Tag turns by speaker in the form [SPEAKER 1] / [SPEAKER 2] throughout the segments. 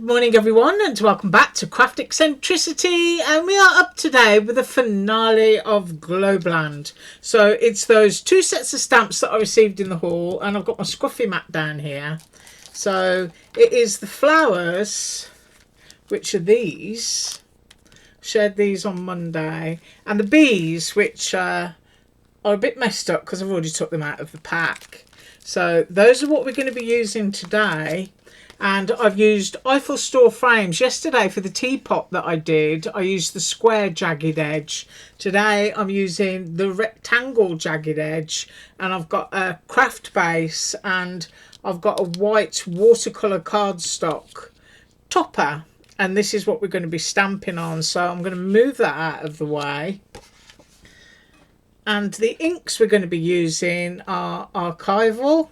[SPEAKER 1] morning everyone, and welcome back to Craft Eccentricity, and we are up today with the finale of GLOBELAND. So it's those two sets of stamps that I received in the haul, and I've got my scruffy mat down here. So it is the flowers, which are these. Shared these on Monday, and the bees, which are a bit messed up because I've already took them out of the pack. So those are what we're going to be using today. And I've used Eiffel Store frames. Yesterday for the teapot that I did, I used the square jagged edge. Today I'm using the rectangle jagged edge, and I've got a craft base, and I've got a white watercolour cardstock topper, and this is what we're going to be stamping on. So I'm going to move that out of the way. And the inks we're going to be using are archival,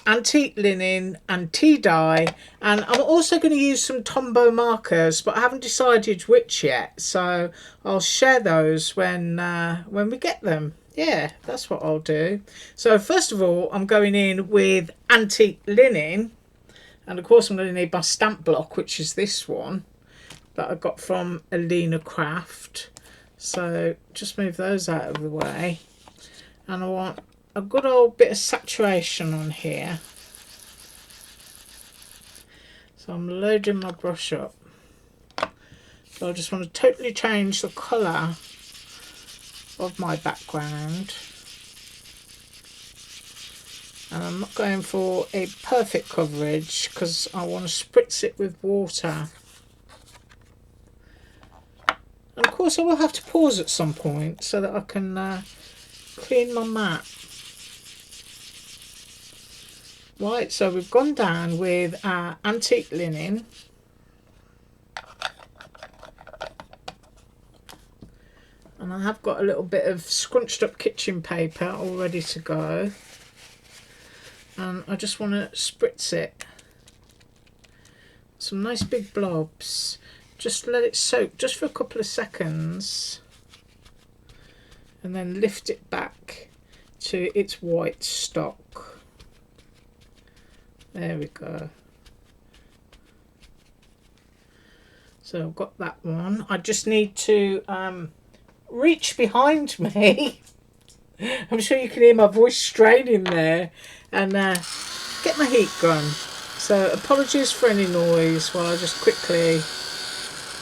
[SPEAKER 1] antique linen and tea dye, and I'm also going to use some Tombow markers, but I haven't decided which yet, so I'll share those when we get them. Yeah, that's what I'll do. So first of all, I'm going in with antique linen, and of course I'm going to need my stamp block, which is this one that I got from Alina Craft. So just move those out of the way, and I want a good old bit of saturation on here. So I'm loading my brush up. So I just want to totally change the colour of my background. And I'm not going for a perfect coverage because I want to spritz it with water. And of course I will have to pause at some point so that I can clean my mat. Right, so we've gone down with our antique linen. And I have got a little bit of scrunched up kitchen paper all ready to go. And I just want to spritz it. Some nice big blobs. Just let it soak just for a couple of seconds. And then lift it back to its white stock. There we go. So I've got that one. I just need to reach behind me. I'm sure you can hear my voice straining there, and get my heat gun. So apologies for any noise while I just quickly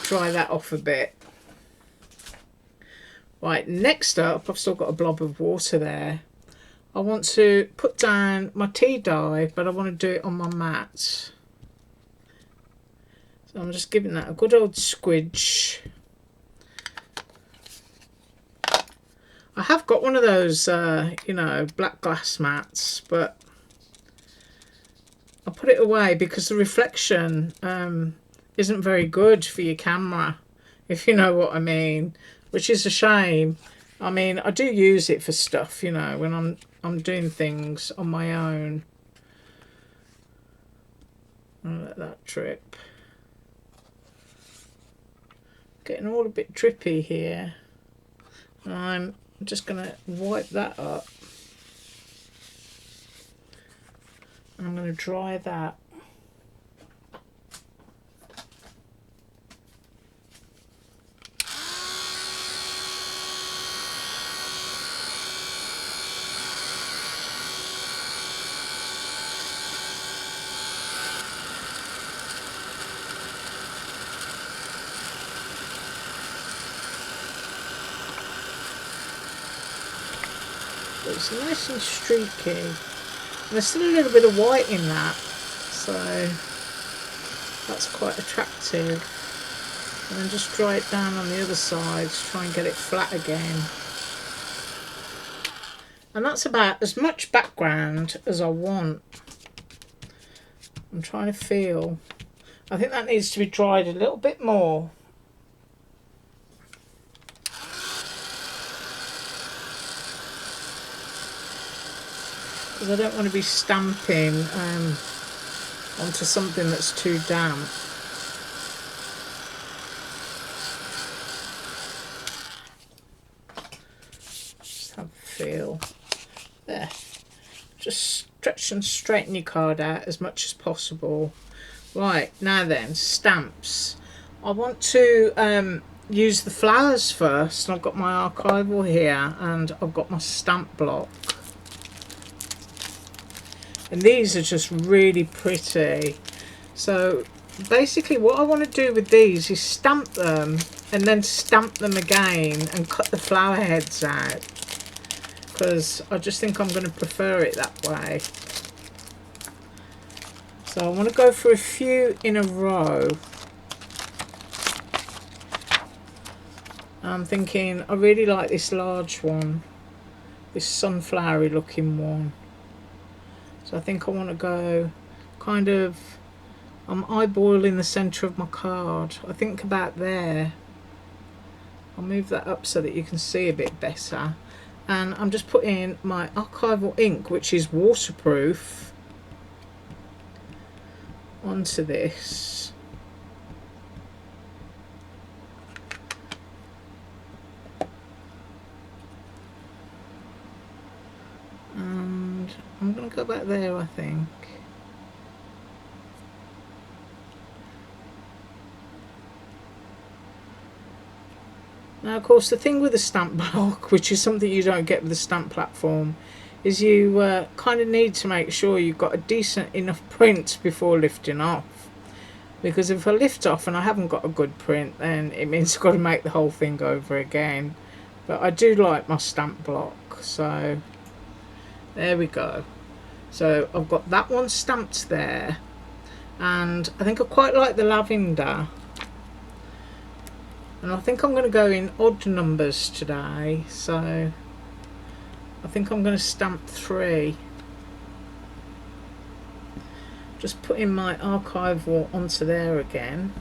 [SPEAKER 1] dry that off a bit. Right, next up, I've still got a blob of water there. I want to put down my tea dye, but I want to do it on my mat. So I'm just giving that a good old squidge. I have got one of those, you know, black glass mats, but I put it away because the reflection isn't very good for your camera, if you know what I mean, which is a shame. I mean, I do use it for stuff, you know, when I'm doing things on my own. I'll let that drip. Getting all a bit drippy here. I'm just going to wipe that up. And I'm going to dry that. It's nice and streaky, and there's still a little bit of white in that, so that's quite attractive. And then just dry it down on the other side to try and get it flat again. And that's about as much background as I want. I'm trying to feel. I think that needs to be dried a little bit more. Because I don't want to be stamping onto something that's too damp. Just have a feel. There. Just stretch and straighten your card out as much as possible. Right, now then, stamps. I want to use the flowers first. I've got my archival here and I've got my stamp block. And these are just really pretty. So basically what I want to do with these is stamp them and then stamp them again and cut the flower heads out, because I just think I'm going to prefer it that way. So I want to go for a few in a row. I'm thinking I really like this large one, this sunflowery looking one. So I think I want to go kind of, I'm eyeballing the centre of my card. I think about there. I'll move that up so that you can see a bit better. And I'm just putting my archival ink, which is waterproof, onto this. And I'm going to go back there, I think. Now, of course, the thing with the stamp block, which is something you don't get with the stamp platform, is you kind of need to make sure you've got a decent enough print before lifting off. Because if I lift off and I haven't got a good print, then it means I've got to make the whole thing over again. But I do like my stamp block, so there we go. So I've got that one stamped there, and I think I quite like the lavender. And I think I'm going to go in odd numbers today, so I think I'm going to stamp 3. Just putting my archival onto there again.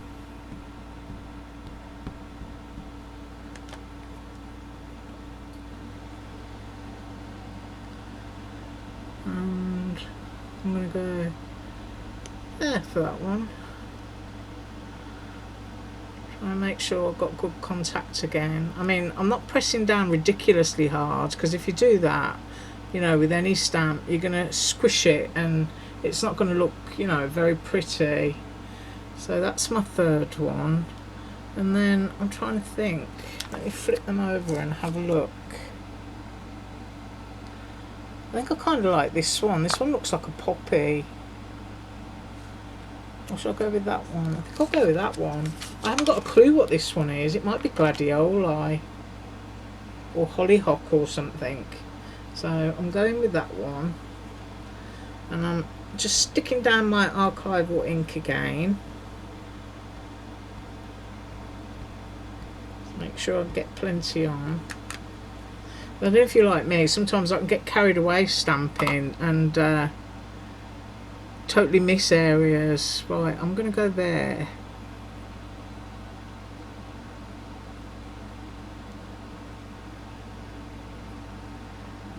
[SPEAKER 1] And I'm going to go there for that one. Try and make sure I've got good contact again. I mean, I'm not pressing down ridiculously hard, because if you do that, you know, with any stamp, you're going to squish it and it's not going to look, you know, very pretty. So that's my third one. And then I'm trying to think. Let me flip them over and have a look. I think I kind of like this one. This one looks like a poppy. Or should I go with that one? I think I'll go with that one. I haven't got a clue what this one is. It might be gladioli or hollyhock or something. So I'm going with that one. And I'm just sticking down my archival ink again. Make sure I get plenty on. I don't know if you're like me, sometimes I can get carried away stamping and totally miss areas. Right, I'm going to go there.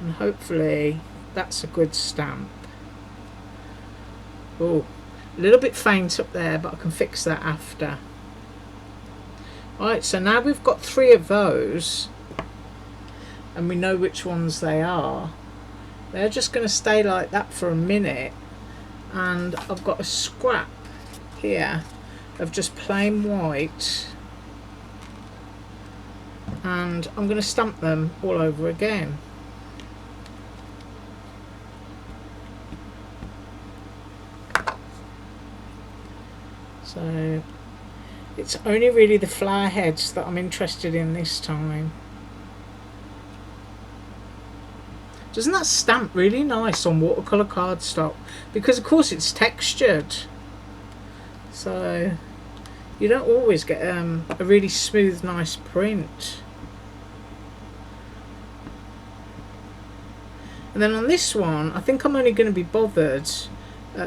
[SPEAKER 1] And hopefully that's a good stamp. Oh, a little bit faint up there, but I can fix that after. Right, so now we've got 3 of those and we know which ones they are. They're just going to stay like that for a minute. And I've got a scrap here of just plain white, and I'm going to stamp them all over again. So it's only really the flower heads that I'm interested in this time. Doesn't that stamp really nice on watercolour cardstock? Because of course it's textured, so you don't always get a really smooth, nice print. And then on this one, I think I'm only going to be bothered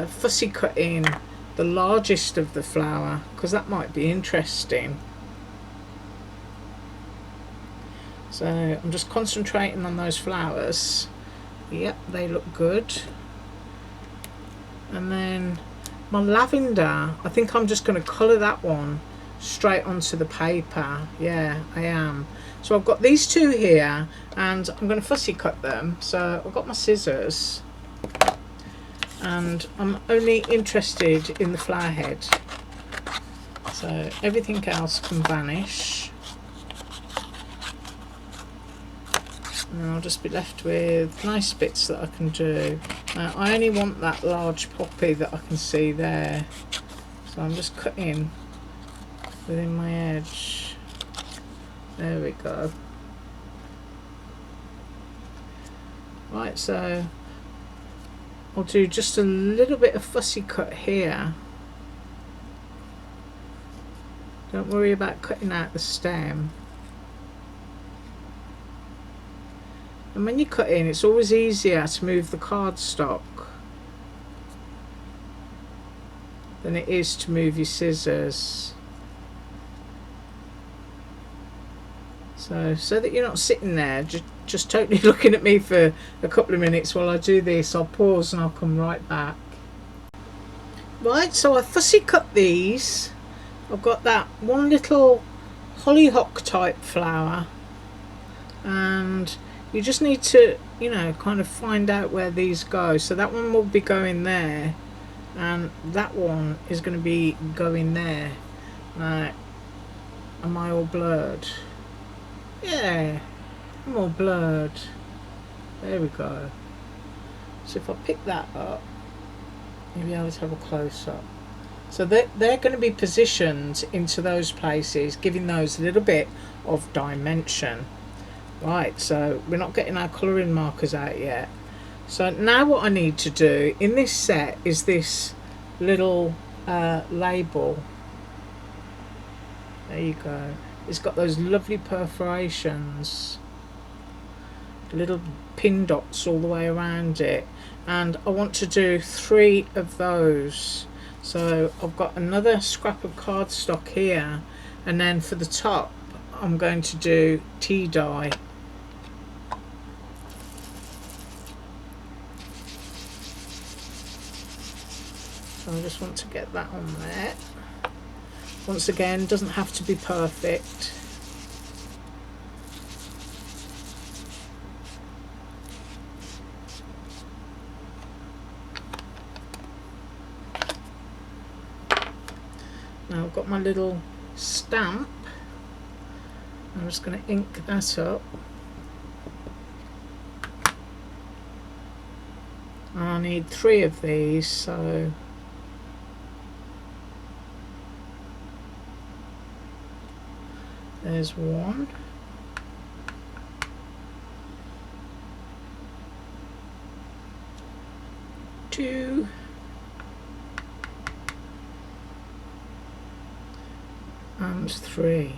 [SPEAKER 1] fussy cutting the largest of the flower, because that might be interesting. So I'm just concentrating on those flowers. Yep, they look good. And then my lavender, I think I'm just going to colour that one straight onto the paper. Yeah, I am. So I've got these 2 here and I'm going to fussy cut them. So I've got my scissors and I'm only interested in the flower head, so everything else can vanish, and I'll just be left with nice bits that I can do. Now I only want that large poppy that I can see there, so I'm just cutting within my edge. There we go. Right, so I'll do just a little bit of fussy cut here. Don't worry about cutting out the stem. And when you cut in, it's always easier to move the cardstock than it is to move your scissors. So that you're not sitting there just totally looking at me for a couple of minutes while I do this, I'll pause and I'll come right back. Right, so I fussy cut these. I've got that one little hollyhock type flower, and you just need to, you know, kind of find out where these go. So that one will be going there, and that one is going to be going there. Right, am I all blurred? Yeah, I'm all blurred. There we go. So if I pick that up, you'll be able to have a close up. So they're going to be positioned into those places, giving those a little bit of dimension. Right, so we're not getting our colouring markers out yet. So now what I need to do in this set is this little label. There you go. It's got those lovely perforations, little pin dots all the way around it, and I want to do 3 of those. So I've got another scrap of cardstock here, and then for the top I'm going to do tea dye. So I just want to get that on there. Once again, doesn't have to be perfect. Now I've got my little stamp. I'm just going to ink that up. And I need 3 of these, so there's 1. Two. And 3.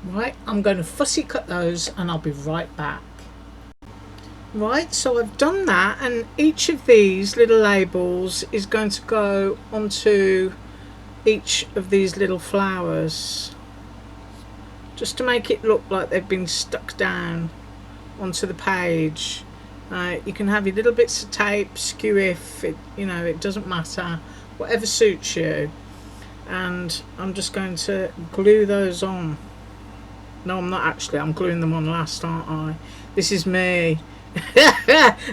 [SPEAKER 1] Right, I'm going to fussy cut those and I'll be right back. Right, so I've done that, and each of these little labels is going to go onto each of these little flowers, just to make it look like they've been stuck down onto the page. You can have your little bits of tape, skew if it, you know, it doesn't matter, whatever suits you. And I'm just going to glue those on. No, I'm not actually, I'm gluing them on last, aren't I? This is me.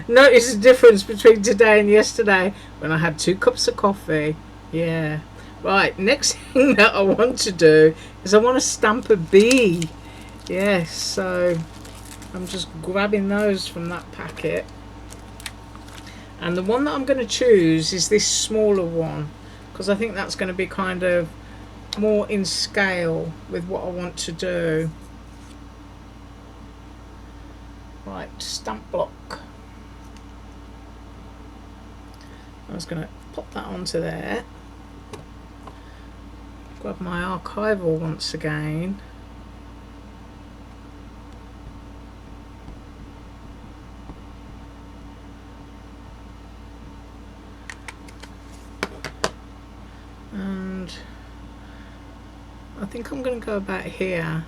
[SPEAKER 1] Notice the difference between today and yesterday when I had 2 cups of coffee. Yeah. Right, next thing that I want to do is I want to stamp a bee. Yes, so I'm just grabbing those from that packet. And the one that I'm going to choose is this smaller one, because I think that's going to be kind of more in scale with what I want to do. Right, stamp block. I was going to pop that onto there. Grab my archival once again. And I think I'm going to go about here.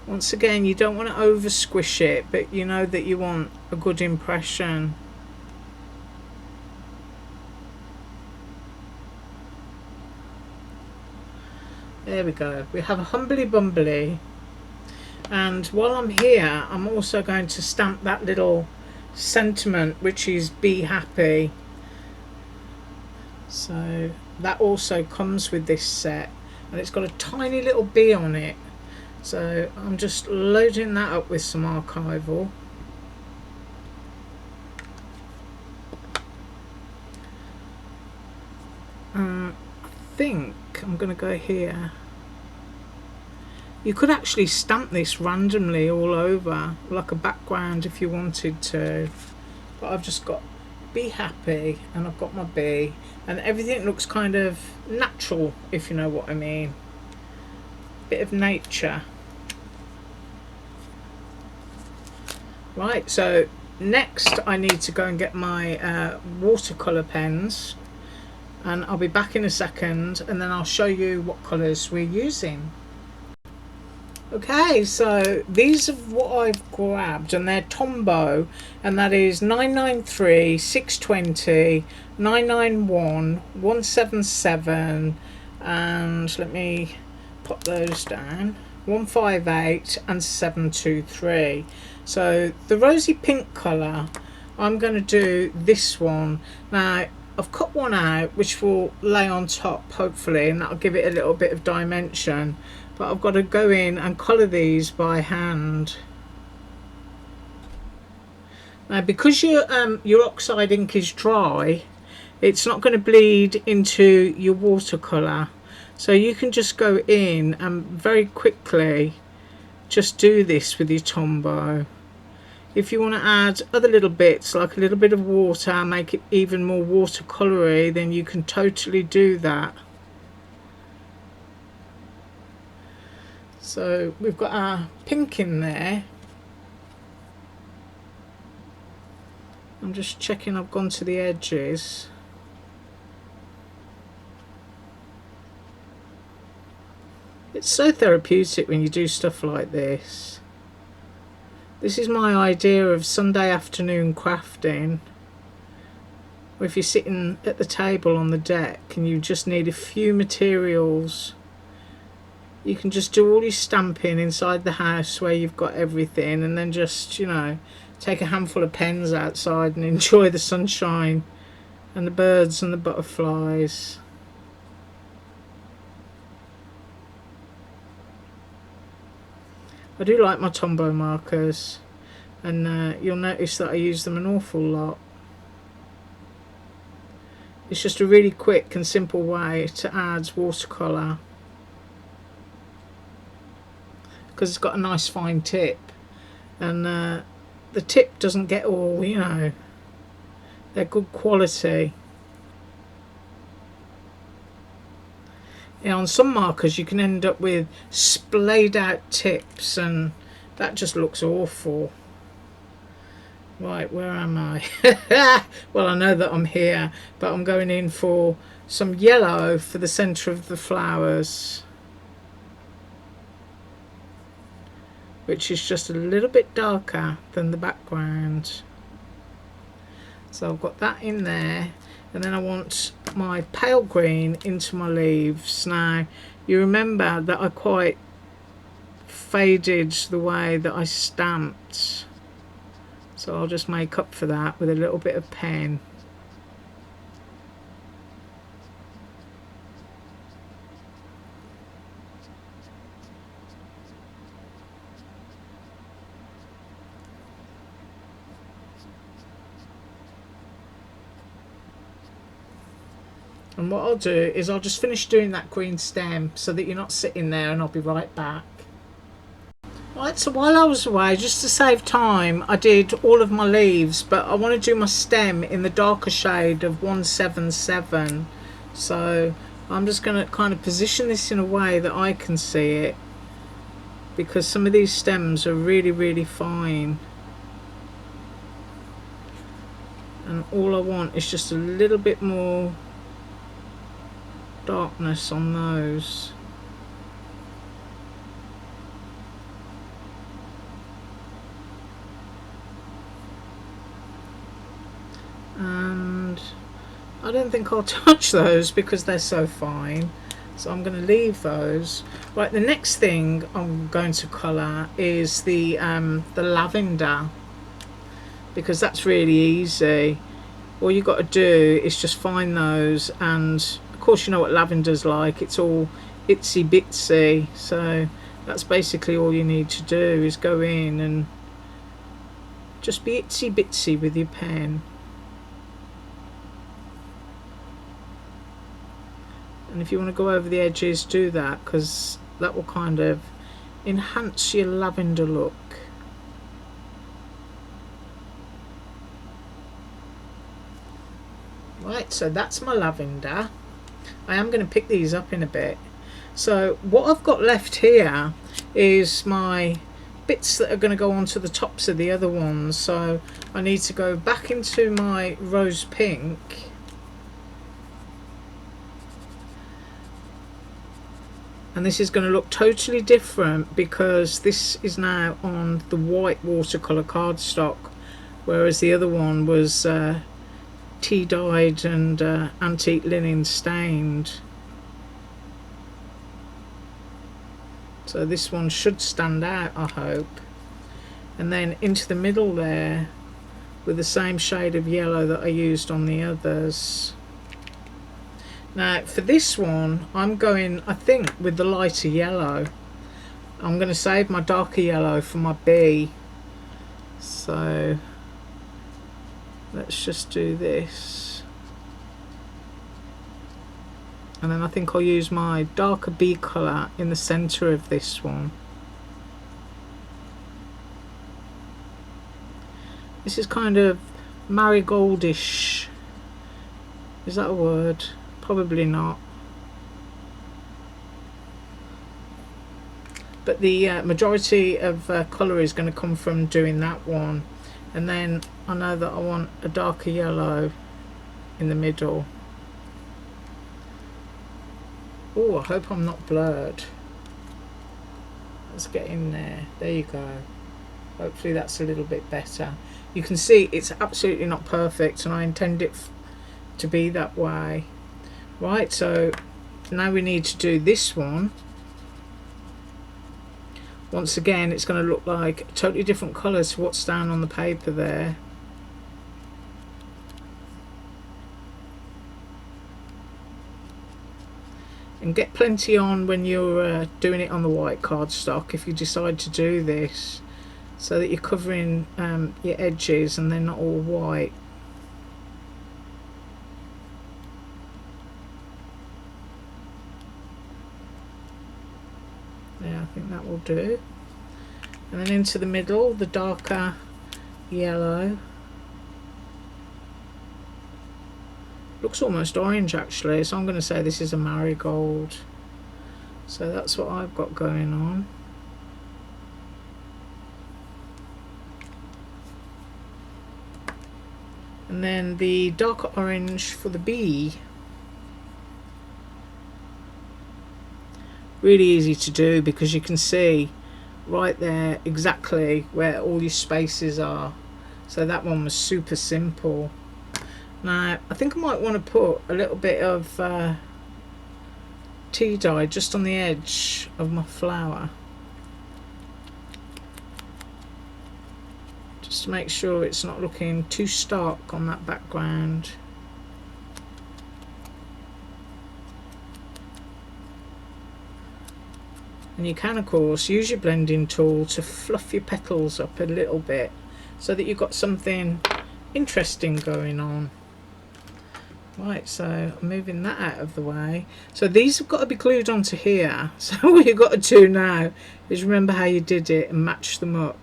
[SPEAKER 1] Once again, you don't want to over squish it, but you know that you want a good impression. There we go. We have a humbly bumbly. And while I'm here, I'm also going to stamp that little sentiment, which is be happy. So that also comes with this set, and it's got a tiny little bee on it. So I'm just loading that up with some archival. I think I'm going to go here. You could actually stamp this randomly all over, like a background if you wanted to. But I've just got be happy, and I've got my bee, and everything looks kind of natural, if you know what I mean. Bit of nature. Right, so next I need to go and get my watercolour pens, and I'll be back in a second, and then I'll show you what colours we're using. Okay, so these are what I've grabbed, and they're Tombow, and that is 993, 620, 991, 177, and let me put those down, 158 and 723. So the rosy pink colour, I'm going to do this one. Now I've cut one out which will lay on top hopefully, and that'll give it a little bit of dimension. But I've got to go in and colour these by hand. Now because your oxide ink is dry, it's not going to bleed into your watercolour. So you can just go in and very quickly just do this with your Tombow. If you want to add other little bits, like a little bit of water, make it even more watercolory, then you can totally do that. So we've got our pink in there. I'm just checking I've gone to the edges. It's so therapeutic when you do stuff like this. This is my idea of Sunday afternoon crafting. Or if you're sitting at the table on the deck and you just need a few materials, you can just do all your stamping inside the house where you've got everything, and then just, you know, take a handful of pens outside and enjoy the sunshine and the birds and the butterflies. I do like my Tombow markers, and you'll notice that I use them an awful lot. It's just a really quick and simple way to add watercolour, because it's got a nice fine tip, and the tip doesn't get all, you know, they're good quality. On some markers you can end up with splayed out tips, and that just looks awful. Right, where am I? Well, I know that I'm here, but I'm going in for some yellow for the centre of the flowers, which is just a little bit darker than the background. So I've got that in there, and then I want my pale green into my leaves. Now you remember that I quite faded the way that I stamped, so I'll just make up for that with a little bit of pen. And what I'll do is I'll just finish doing that green stem so that you're not sitting there, and I'll be right back. Right, so while I was away, just to save time, I did all of my leaves, but I want to do my stem in the darker shade of 177. So I'm just going to kind of position this in a way that I can see it, because some of these stems are really, really fine. And all I want is just a little bit more darkness on those. And I don't think I'll touch those because they're so fine. So I'm going to leave those. Right, the next thing I'm going to colour is the lavender, because that's really easy. All you got to do is just find those, and of course you know what lavender's like, it's all itsy bitsy, so that's basically all you need to do is go in and just be itsy bitsy with your pen. And if you want to go over the edges, do that, because that will kind of enhance your lavender look. Right, so that's my lavender. I am going to pick these up in a bit. So what I've got left here is my bits that are going to go onto the tops of the other ones. So I need to go back into my rose pink. And this is going to look totally different because this is now on the white watercolour cardstock, whereas the other one was tea dyed and antique linen stained. So this one should stand out, I hope. And then into the middle there with the same shade of yellow that I used on the others. Now for this one I'm going, I think, with the lighter yellow. I'm going to save my darker yellow for my bee. So let's just do this. And then I think I'll use my darker bee colour in the centre of this one. This is kind of marigoldish. Is that a word? Probably not. But the majority of colour is going to come from doing that one. And then I know that I want a darker yellow in the middle. Oh, I hope I'm not blurred. Let's get in there. There you go. Hopefully that's a little bit better. You can see it's absolutely not perfect, and I intend it to be that way. Right, so now we need to do this one. Once again, it's going to look like totally different colours to what's down on the paper there. And get plenty on when you're doing it on the white cardstock, if you decide to do this, so that you're covering your edges and they're not all white. Yeah, I think that will do. And then into the middle, the darker yellow. Looks almost orange actually, so I'm going to say this is a marigold. So that's what I've got going on. And then the darker orange for the bee. Really easy to do because you can see right there exactly where all your spaces are. So that one was super simple. Now I think I might want to put a little bit of tea dye just on the edge of my flower, just to make sure it's not looking too stark on that background. And you can of course use your blending tool to fluff your petals up a little bit so that you've got something interesting going on. Right, so I'm moving that out of the way. So these have got to be glued onto here. So all you've got to do now is remember how you did it and match them up.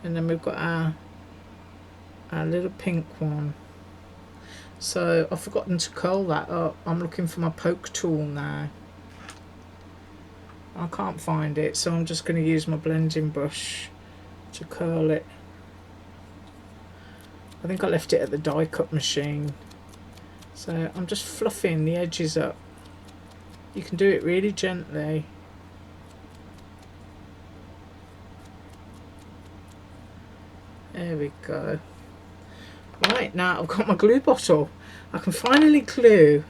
[SPEAKER 1] And then we've got our little pink one. So I've forgotten to curl that up. I'm looking for my poke tool now. I can't find it, so I'm just going to use my blending brush to curl it. I think I left it at the die cut machine. So I'm just fluffing the edges up. You can do it really gently. There we go. Right, now I've got my glue bottle. I can finally glue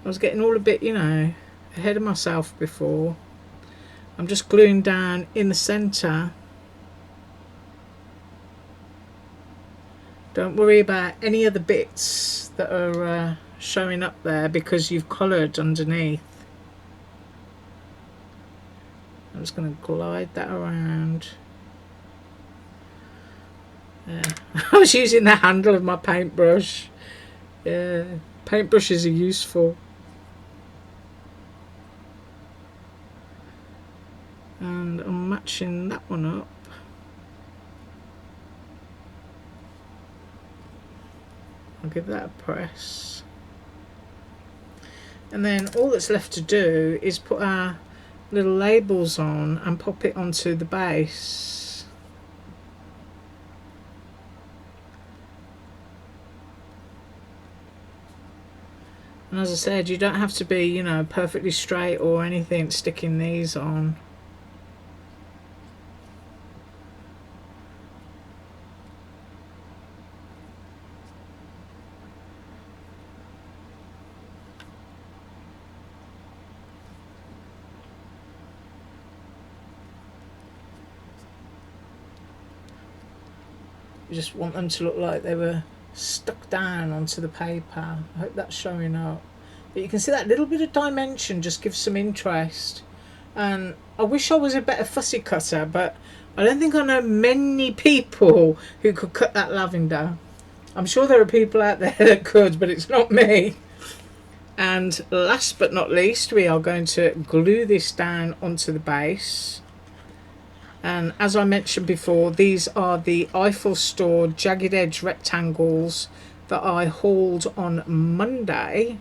[SPEAKER 1] was getting all a bit, you know, ahead of myself before. I'm just gluing down in the centre. Don't worry about any of the bits that are showing up there because you've coloured underneath. I'm just going to glide that around. Yeah. I was using the handle of my paintbrush. Yeah, paintbrushes are useful. And I'm matching that one up. I'll give that a press. And then all that's left to do is put our little labels on and pop it onto the base. And as I said, you don't have to be, you know, perfectly straight or anything sticking these on. You just want them to look like they were stuck down onto the paper. I hope that's showing up. But you can see that little bit of dimension just gives some interest. And I wish I was a better fussy cutter, but I don't think I know many people who could cut that lavender. I'm sure there are people out there that could, but it's not me. And last but not least, we are going to glue this down onto the base. And as I mentioned before, these are the Eiffel Store jagged edge rectangles that I hauled on Monday.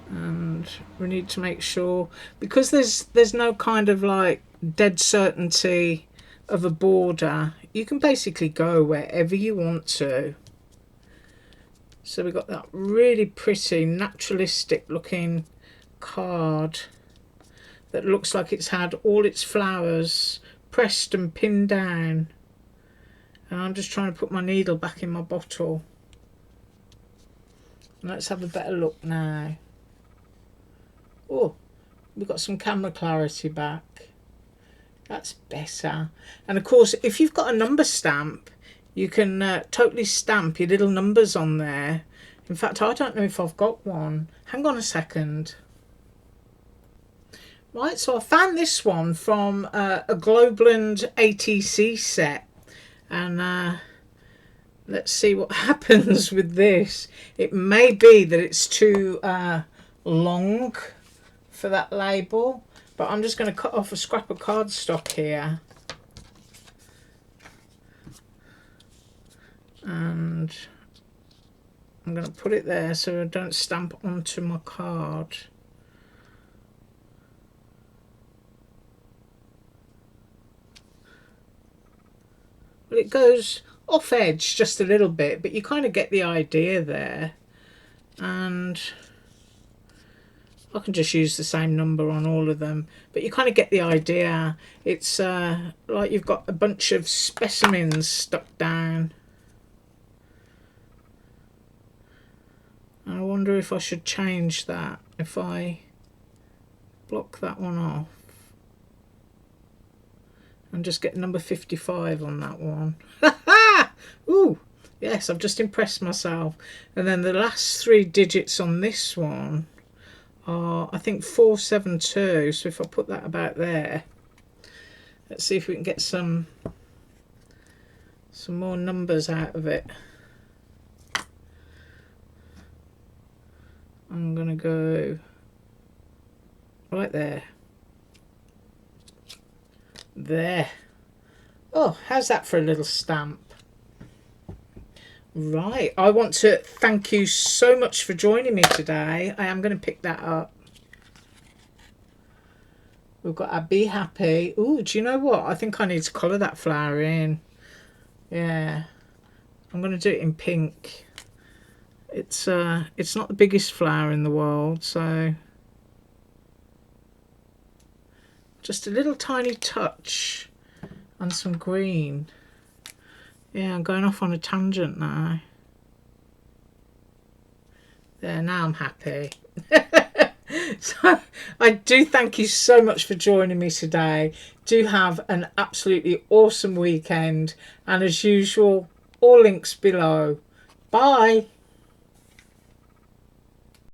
[SPEAKER 1] And we need to make sure, because there's no kind of like dead certainty of a border, you can basically go wherever you want to. So we've got that really pretty naturalistic looking card that looks like it's had all its flowers pressed and pinned down. And I'm just trying to put my needle back in my bottle. And let's have a better look now. Oh, we've got some camera clarity back. That's better. And of course, if you've got a number stamp, you can totally stamp your little numbers on there. In fact, I don't know if I've got one. Hang on a second. Right, so I found this one from a GLOBELAND ATC set. And let's see what happens with this. It may be that it's too long for that label. But I'm just going to cut off a scrap of cardstock here. And I'm going to put it there so I don't stamp onto my card. Well, it goes off edge just a little bit, but you kind of get the idea there. And I can just use the same number on all of them, but you kind of get the idea. It's like you've got a bunch of specimens stuck down. I wonder if I should change that, if I block that one off and just get number 55 on that one. Ooh, yes, I've just impressed myself. And then the last 3 digits on this one are, I think, 472. So if I put that about there, let's see if we can get some more numbers out of it. I'm gonna go right there. There. Oh, how's that for a little stamp? Right, I want to thank you so much for joining me today. I am going to pick that up. We've got our Be Happy. Ooh, do you know what? I think I need to colour that flower in. Yeah, I'm going to do it in pink. It's not the biggest flower in the world, so just a little tiny touch and some green. Yeah, I'm going off on a tangent now. There, now I'm happy. So I do thank you so much for joining me today. Do have an absolutely awesome weekend, and as usual, all links below. Bye.